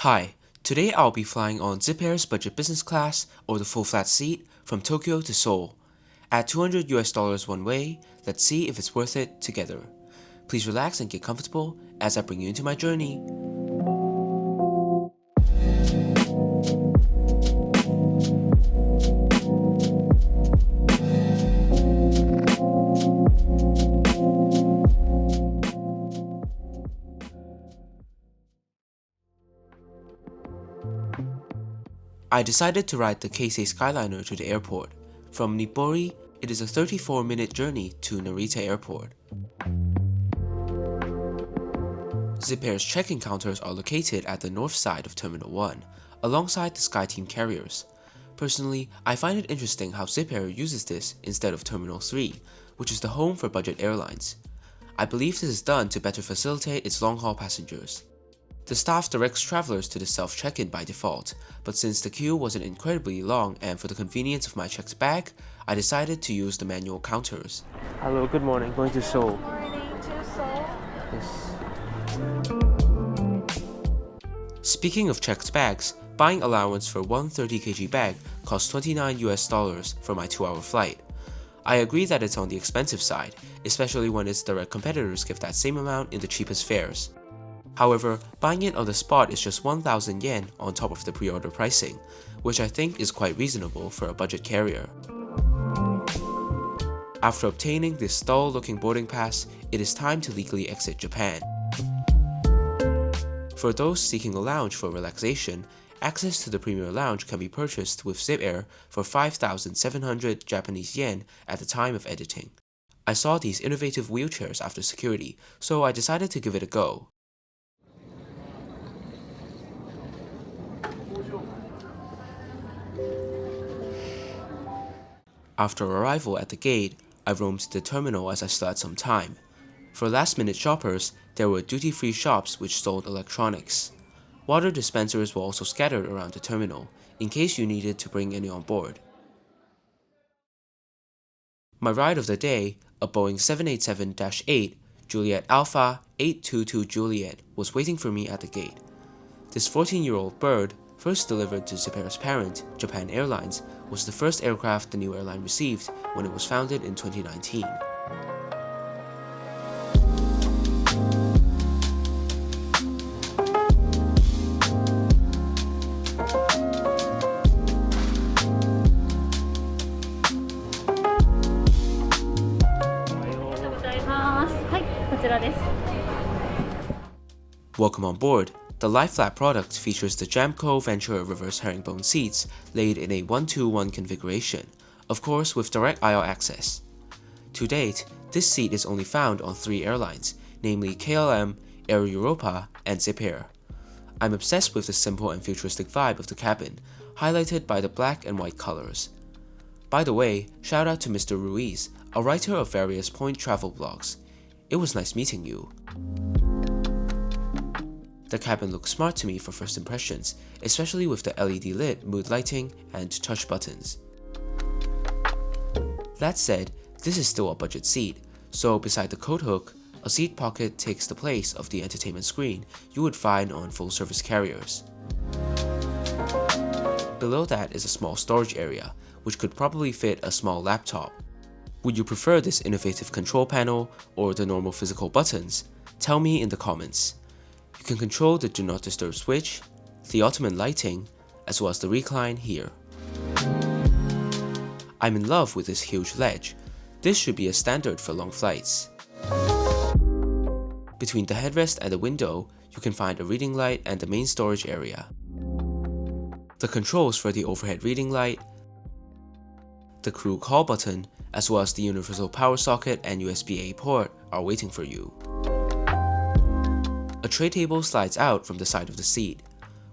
Hi, today I'll be flying on ZIPAIR's budget business class or the full flat seat from Tokyo to Seoul. At $200 one way, let's see if it's worth it together. Please relax and get comfortable as I bring you into my journey. I decided to ride the Keisei Skyliner to the airport. From Nippori, it is a 34-minute journey to Narita Airport. ZIPAIR's check-in counters are located at the north side of Terminal 1, alongside the SkyTeam carriers. Personally, I find it interesting how ZIPAIR uses this instead of Terminal 3, which is the home for budget airlines. I believe this is done to better facilitate its long-haul passengers. The staff directs travelers to the self-check-in by default, but since the queue wasn't incredibly long and for the convenience of my checked bag, I decided to use the manual counters. Hello, good morning. Going to Seoul. Good morning to Seoul. Yes. Speaking of checked bags, buying allowance for one 30 kg bag costs $29 for my 2-hour flight. I agree that it's on the expensive side, especially when its direct competitors give that same amount in the cheapest fares. However, buying it on the spot is just 1,000 yen on top of the pre-order pricing, which I think is quite reasonable for a budget carrier. After obtaining this dull-looking boarding pass, it is time to legally exit Japan. For those seeking a lounge for relaxation, access to the Premier Lounge can be purchased with ZIPAIR for 5,700 Japanese yen at the time of editing. I saw these innovative wheelchairs after security, so I decided to give it a go. After arrival at the gate, I roamed the terminal as I still had some time. For last-minute shoppers, there were duty-free shops which sold electronics. Water dispensers were also scattered around the terminal, in case you needed to bring any on board. My ride of the day, a Boeing 787-8 Juliet Alpha 822 Juliet, was waiting for me at the gate. This 14-year-old bird, first delivered to ZIPAIR's parent, Japan Airlines, was the first aircraft the new airline received when it was founded in 2019. Welcome on board. The lie-flat product features the Jamco Venture reverse herringbone seats laid in a 1-2-1 configuration, of course with direct aisle access. To date, this seat is only found on 3 airlines, namely KLM, Air Europa, and ZIPAIR. I'm obsessed with the simple and futuristic vibe of the cabin, highlighted by the black and white colors. By the way, shout out to Mr. Ruiz, a writer of various point travel blogs. It was nice meeting you. The cabin looks smart to me for first impressions, especially with the LED lit mood lighting and touch buttons. That said, this is still a budget seat, so beside the coat hook, a seat pocket takes the place of the entertainment screen you would find on full-service carriers. Below that is a small storage area, which could probably fit a small laptop. Would you prefer this innovative control panel or the normal physical buttons? Tell me in the comments. You can control the Do Not Disturb switch, the Ottoman lighting, as well as the recline here. I'm in love with this huge ledge. This should be a standard for long flights. Between the headrest and the window, you can find a reading light and the main storage area. The controls for the overhead reading light, the crew call button, as well as the universal power socket and USB-A port are waiting for you. A tray table slides out from the side of the seat.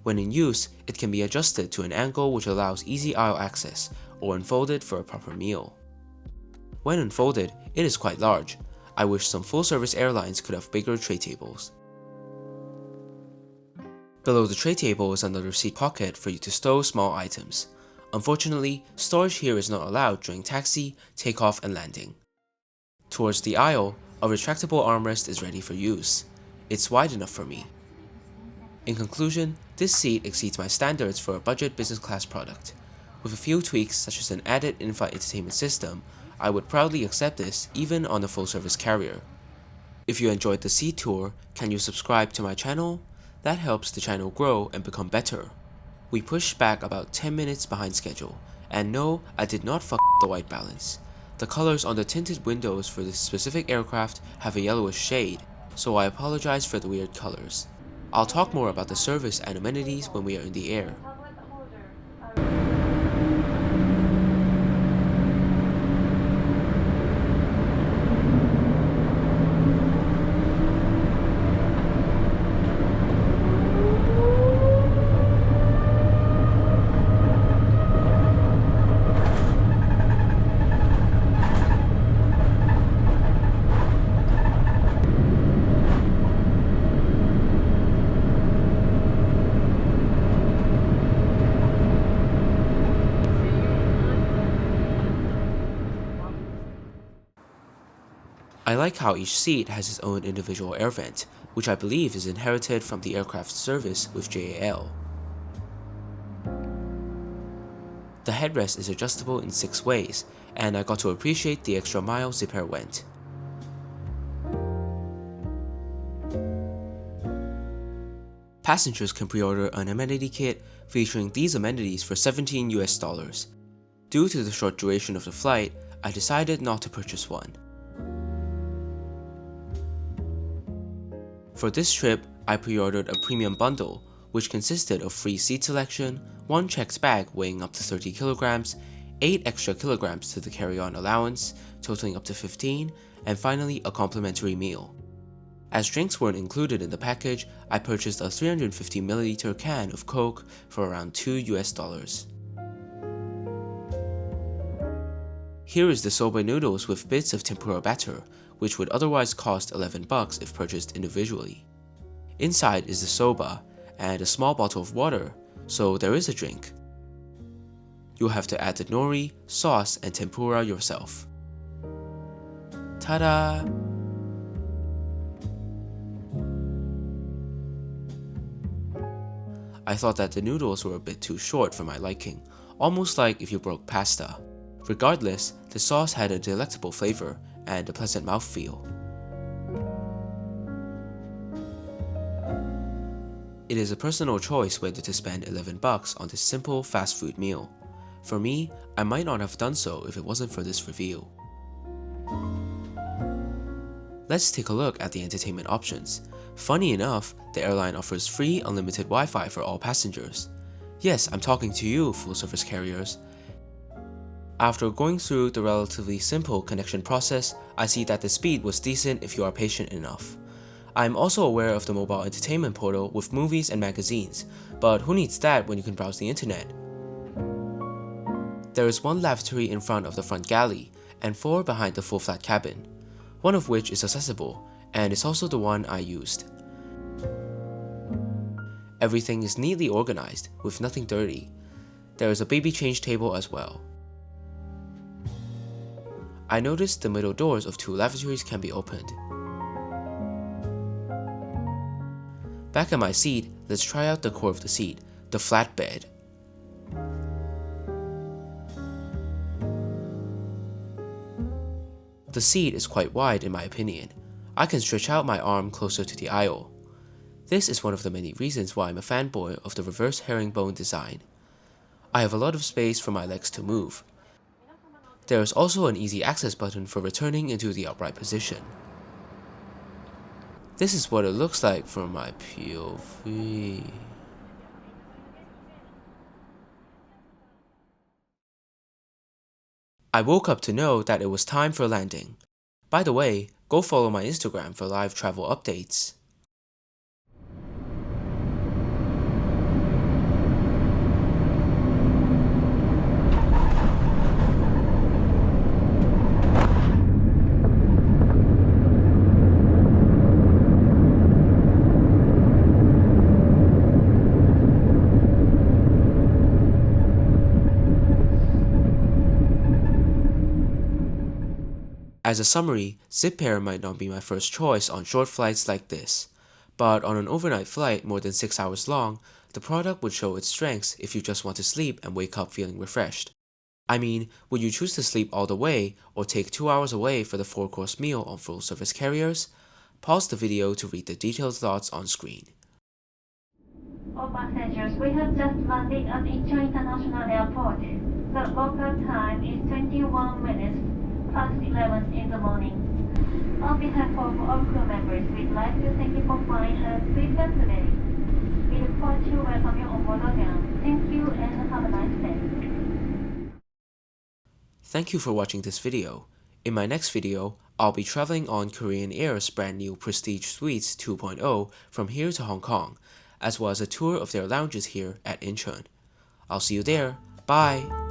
When in use, it can be adjusted to an angle which allows easy aisle access, or unfolded for a proper meal. When unfolded, it is quite large. I wish some full-service airlines could have bigger tray tables. Below the tray table is another seat pocket for you to stow small items. Unfortunately, storage here is not allowed during taxi, takeoff, and landing. Towards the aisle, a retractable armrest is ready for use. It's wide enough for me. In conclusion, This seat exceeds my standards for a budget business class product. With a few tweaks such as an added in-flight entertainment system, I would proudly accept this even on a full-service carrier. If you enjoyed the seat tour, can you subscribe to my channel? That helps the channel grow and become better. We pushed back about 10 minutes behind schedule, and no, I did not fuck the white balance. The colors on the tinted windows for this specific aircraft have a yellowish shade, so I apologize for the weird colors. I'll talk more about the service and amenities when we are in the air. I like how each seat has its own individual air vent, which I believe is inherited from the aircraft service with JAL. The headrest is adjustable in 6 ways, and I got to appreciate the extra mile ZIPAIR went. Passengers can pre-order an amenity kit featuring these amenities for $17 US. Due to the short duration of the flight, I decided not to purchase one. For this trip, I pre-ordered a premium bundle, which consisted of free seat selection, 1 checked bag weighing up to 30 kilograms, 8 extra kilograms to the carry-on allowance, totaling up to 15, and finally a complimentary meal. As drinks weren't included in the package, I purchased a 350ml can of Coke for around $2 US. Here is the soba noodles with bits of tempura batter, which would otherwise cost $11 if purchased individually. Inside is the soba and a small bottle of water, so there is a drink. You'll have to add the nori, sauce, and tempura yourself. Ta-da! I thought that the noodles were a bit too short for my liking, almost like if you broke pasta. Regardless, the sauce had a delectable flavor and a pleasant mouthfeel. It is a personal choice whether to spend $11 on this simple fast food meal. For me, I might not have done so if it wasn't for this review. Let's take a look at the entertainment options. Funny enough, the airline offers free unlimited Wi-Fi for all passengers. Yes, I'm talking to you, full-service carriers. After going through the relatively simple connection process, I see that the speed was decent if you are patient enough. I am also aware of the mobile entertainment portal with movies and magazines, but who needs that when you can browse the internet? There is 1 lavatory in front of the front galley, and 4 behind the full flat cabin, one of which is accessible, and is also the one I used. Everything is neatly organized, with nothing dirty. There is a baby change table as well. I noticed the middle doors of 2 lavatories can be opened. Back at my seat, let's try out the core of the seat, the flatbed. The seat is quite wide in my opinion. I can stretch out my arm closer to the aisle. This is one of the many reasons why I'm a fanboy of the reverse herringbone design. I have a lot of space for my legs to move. There is also an easy access button for returning into the upright position. This is what it looks like from my POV. I woke up to know that it was time for landing. By the way, go follow my Instagram for live travel updates. As a summary, ZIPAIR might not be my first choice on short flights like this, but on an overnight flight more than 6 hours long, the product would show its strengths if you just want to sleep and wake up feeling refreshed. I mean, would you choose to sleep all the way or take 2 hours away for the 4-course meal on full-service carriers? Pause the video to read the detailed thoughts on screen. All passengers, we have just landed at Incheon International Airport. The local time is 21 minutes past 11 in the morning. On behalf of all crew members, we'd like to thank you for flying us Switzerland today. We look forward to welcome you on board again. Thank you and have a nice day. Thank you for watching this video. In my next video, I'll be traveling on Korean Air's brand new Prestige Suites 2.0 from here to Hong Kong, as well as a tour of their lounges here at Incheon. I'll see you there. Bye!